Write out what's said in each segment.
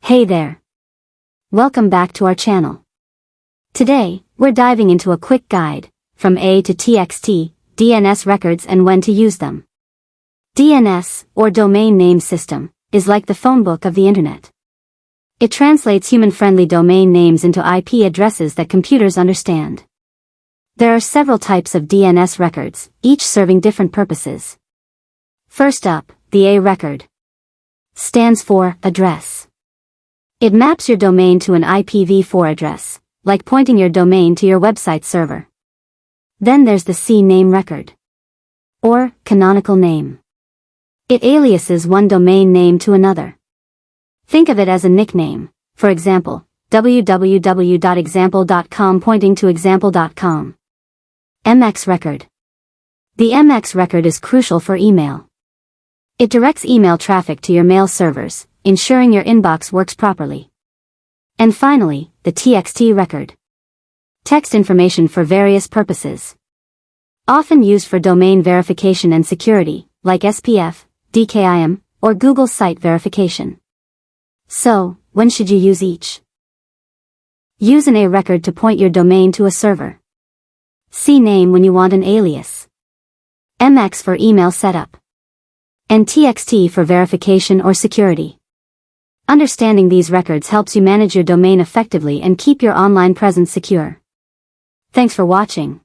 Hey there! Welcome back to our channel. Today, we're diving into a quick guide, from A to TXT, DNS records and when to use them. DNS, or Domain Name System, is like the phone book of the internet. It translates human-friendly domain names into IP addresses that computers understand. There are several types of DNS records, each serving different purposes. First up, the A record stands for address. It maps your domain to an IPv4 address, like pointing your domain to your website server. Then there's the CNAME record, or canonical name. It aliases one domain name to another. Think of it as a nickname, for example, www.example.com pointing to example.com. MX record. The MX record is crucial for email. It directs email traffic to your mail servers, ensuring your inbox works properly. And finally, the TXT record. Text information for various purposes. Often used for domain verification and security, like SPF, DKIM, or Google site verification. So, when should you use each? Use an A record to point your domain to a server. CNAME when you want an alias. MX for email setup. And TXT for verification or security. Understanding these records helps you manage your domain effectively and keep your online presence secure. Thanks for watching.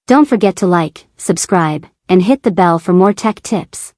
Don't forget to like, subscribe, and hit the bell for more tech tips.